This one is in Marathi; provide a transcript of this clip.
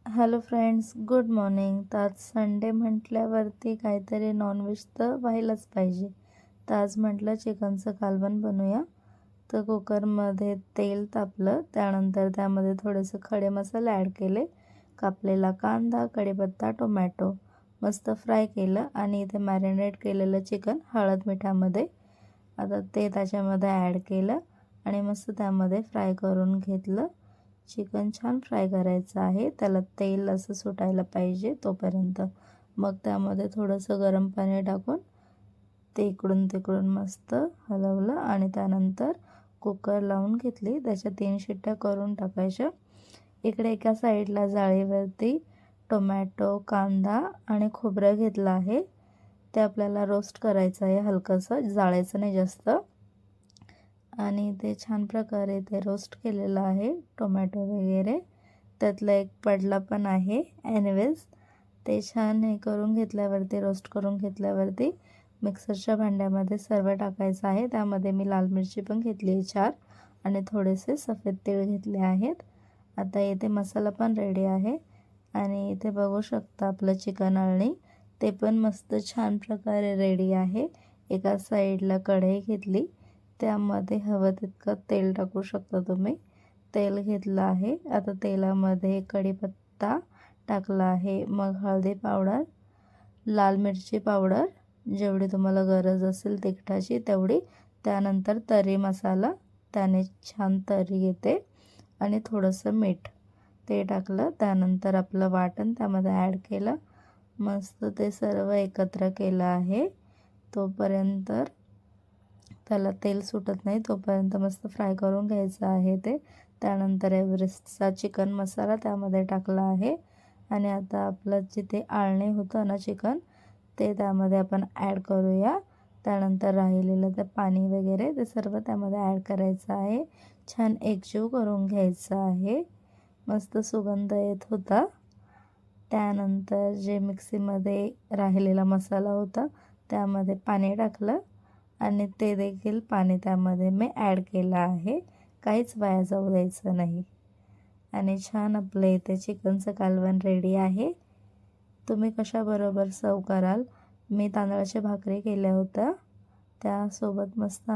Hello friends, good morning. तर आज संडे म्हटल्यावरती काहीतरी नॉनव्हेज तर व्हायलाच पाहिजे. तर आज म्हटलं चिकनचं कालवण बनवूया. तर कुकरमध्ये तेल तापलं, त्यानंतर त्यामध्ये थोडेसे खडे मसाले ॲड केले, कापलेला कांदा, कढीपत्ता, टोमॅटो मस्त फ्राय केलं आणि इथे मॅरिनेट केलेलं चिकन हळद मिठामध्ये आता ते त्याच्यामध्ये ॲड केलं आणि मस्त त्यामध्ये फ्राय करून घेतलं. चिकन छान फ्राय करायचं आहे, त्याला तेल असं सुटायला पाहिजे तोपर्यंत. मग त्यामध्ये थोडंसं गरम पाणी टाकून ते इकडून तिकडून मस्त हलवलं आणि त्यानंतर कुकर लावून घेतली. त्याच्या 3 शिट्ट्या करून टाकायच्या. इकडे एका साईडला जाळीवरती टोमॅटो, कांदा आणि खोबरं घेतलं आहे. ते आपल्याला रोस्ट करायचं आहे, हलकंसं जाळायचं नाही जास्त. आणि ते छान प्रकारे ते रोस्ट केलेलं आहे टोमॅटो वगैरे. त्यातला एक पडला पण आहे. एनिवेज ते छान हे करून घेतल्यावरती, रोस्ट करून घेतल्यावरती मिक्सरच्या भांड्यामध्ये सर्व टाकायचं आहे. त्यामध्ये मी लाल मिरची पण घेतली आहे 4 आणि थोडेसे सफेद तीळ घेतले आहेत. आता इथे मसाला पण रेडी आहे आणि इथे बघू शकता आपलं चिकन अळणी ते पण मस्त छान प्रकारे रेडी आहे. एका साईडला कढई घेतली, त्यामध्ये हवं तितकं तेल टाकू शकता तुम्ही. तेल घेतलं आहे. आता तेलामध्ये कढीपत्ता टाकला आहे, मग हळदी पावडर, लाल मिरची पावडर जेवढी तुम्हाला गरज असेल तिखटाची तेवढी, त्यानंतर तरी मसाला, त्याने छान तरी येते, आणि थोडंसं मीठ ते टाकलं. त्यानंतर आपलं वाटण त्यामध्ये ॲड केलं. मस्त ते सर्व एकत्र केलं आहे. तोपर्यंत त्याला तेल सुटत नाही तोपर्यंत मस्त फ्राय करून घ्यायचं आहे ते. त्यानंतर एव्हरेस्टचा चिकन मसाला त्यामध्ये टाकला आहे आणि आता आपलं जिथे आळणे होतं ना चिकन, ते त्यामध्ये आपण ॲड करूया. त्यानंतर राहिलेलं ते पाणी वगैरे ते सर्व त्यामध्ये ॲड करायचं आहे. छान एकजीव करून घ्यायचं आहे. मस्त सुगंध येत होता. त्यानंतर जे मिक्सीमध्ये राहिलेला मसाला होता त्यामध्ये पाणी टाकलं आणि ते देखील पाणी त्यामध्ये मी ॲड केलं आहे. काहीच वाया जाऊ द्यायचं नाही. आणि छान आपलं इथे चिकनचं कालवण रेडी आहे. तुम्ही कशाबरोबर सर्व कराल? मी तांदळाच्या भाकरी केल्या होत्या, त्यासोबत मस्त